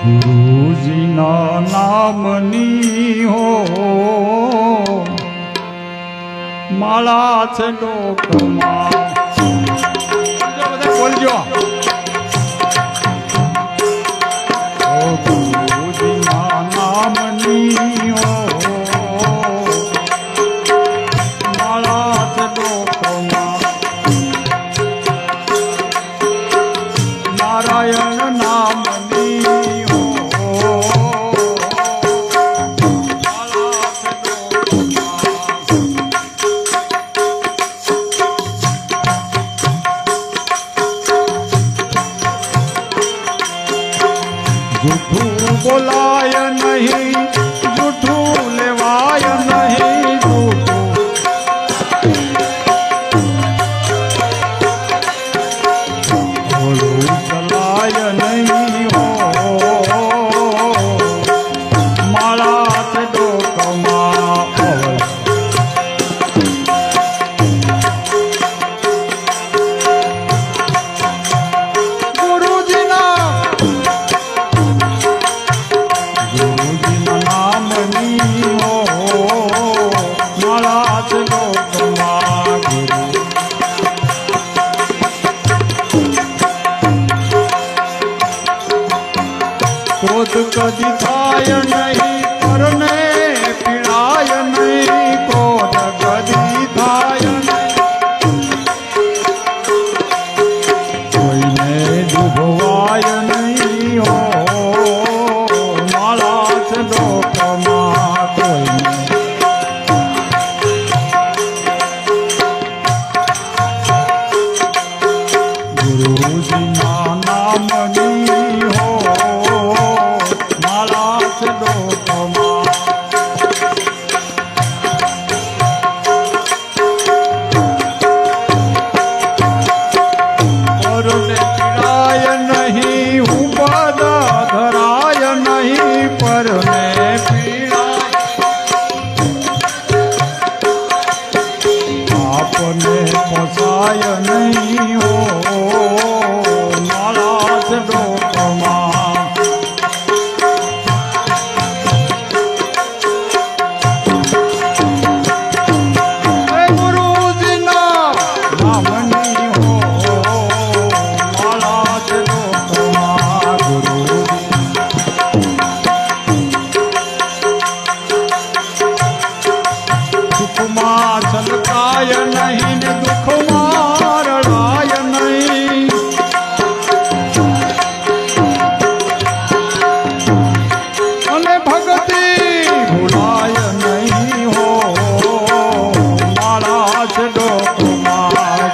ગુરુજીના નામની હો માળા છે ડોકમાં. બધા બોલજો. ગુરુજીના નામની હો માળા છે ડોકમાં. નારાયણ નામની જૂઠું બોલાય નહીં, જૂઠું લેવાય નહીં, જૂઠું ચલાય નહીં હો માળા છે ડોકમાં. ક્રોધ કદી થાય નહીં, પરને પીડાય નહીં, ક્રોધ કદી થાય નહીં, કોઈને ડૂબવાય નહીં હો માળા છે ડોકમાં. કોઈને ગુરુજીના નામની હો માળા છે ડોકમાં. પરને પીડાય નહીં, ઉપદ ધરાય નહીં, પરને પીડાય આપને પોસાય નહીં હો માળા છે ડોકમાં. દુઃખમાં છલકાય નહીં ને દુઃખમાં રડાય નહીં, અને ભક્તિ ભૂલાય નહીં હો માળા છે ડોકમાં.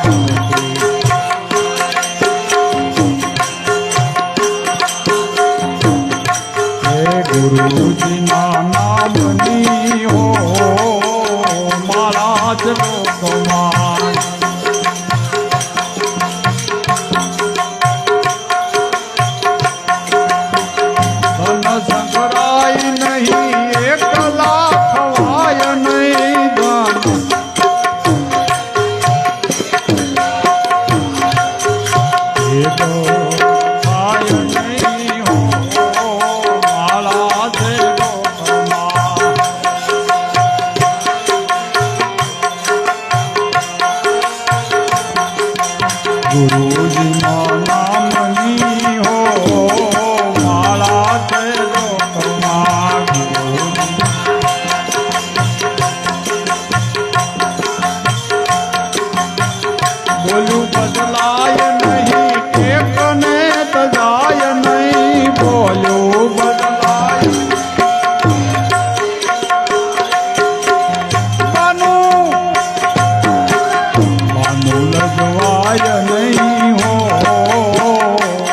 હે ગુરુજીના નામની હો માળા છે ડોકમાં. ધન સંકરાય નહીં, એકલા ખવાય નહીં, ધન એક ખાય નહીં હો માળા છે ડોકમાં. ગુરુજીના નામની હો માળા છે ડોકમાં. બોલું બદલાય નહીં, એકને તજાય નહીં, બોલું બદલાય બાનું લજવાય નહીં હો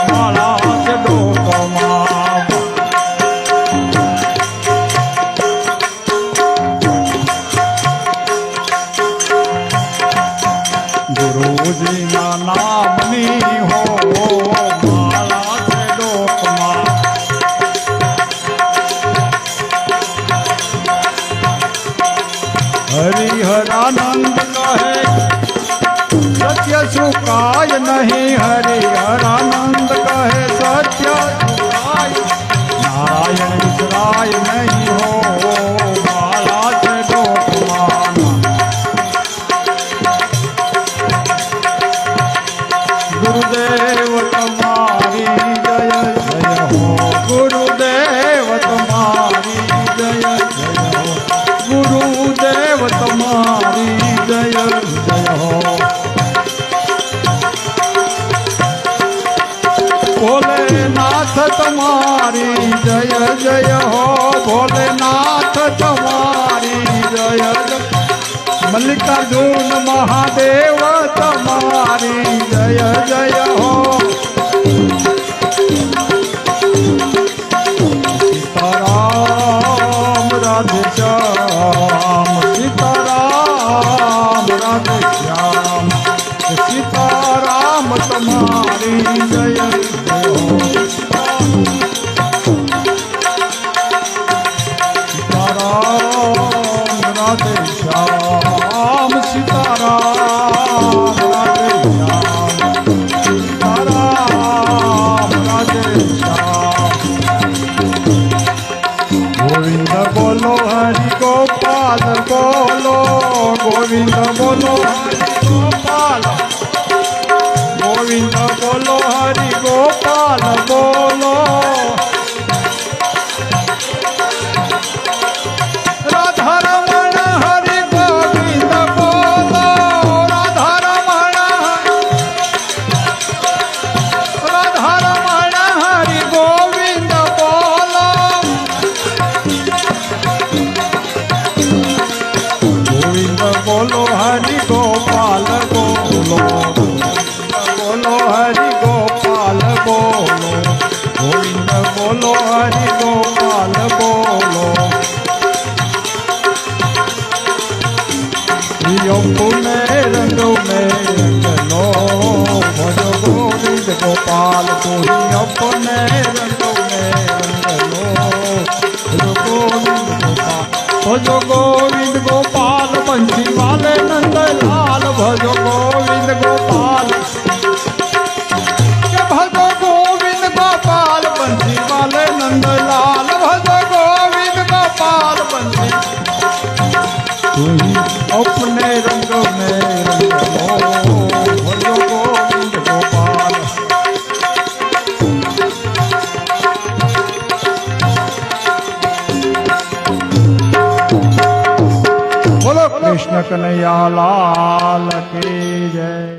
માળા છે ડોકમાં. ગુરુજીના નામની હો માળા છે ડોકમાં. હરિહરાનંદ કહે સત્ય સુકાય નહીં, હરિહરાનંદ કહે સત્ય સુકાય જાય નહીં હો માળા છે ડોકમાં ગુરુદેવ તમારી જય જય હો ગુરુદેવ તમારી જય જય હો ગુરુદેવ તમારી જય જય હો ભોલેનાથ તમારી જય જય હો ભોલેનાથ તમારી જય જય મલ્લિકાર્જુન મહાદેવ તમારી જય જય હો સીતારામ રાધે શ્યામ સીતારામ રાધે શ્યામ સીતારામ તમારી જય જય હો સીતારામ રાધે શ્યામ સીતારામ રાધે શ્યામ સીતારામ રાધે શ્યામ ગોવિંદ બોલો હરિ ગોપાલ બોલો ગોવિંદ બોલો હરિ ગોપાલ ગોવિંદ બોલો હરિ ગોપાલ બોલો રાધા રમણ હરિ ગોવિંદ બોલો રાધા રમણ હરિ ગોવિંદ બોલો ગોવિંદ બોલો હરિ ગોપાલ બોલો બોલો હરિ ગોપાલ બોલો ગોવિંદ બોલો હરિ ગોપાલ બોલો अपने रंग में रंग लो भजो गोविंद गोपाल को ही अपने रंग में रंग लो भजो गोविंद गोपाल भजो गोविंद गोपाल बंसी वाले नंद लाल भजो गोविंद गोपाल भजो गोविंद गोपाल बंसी वाले नंद लाल भजो गोविंद गोपाल बंसी अपने रंग में रंग लो भजो गोविंद गोपाल बोलो कृष्ण कन्हैया लाल की जय।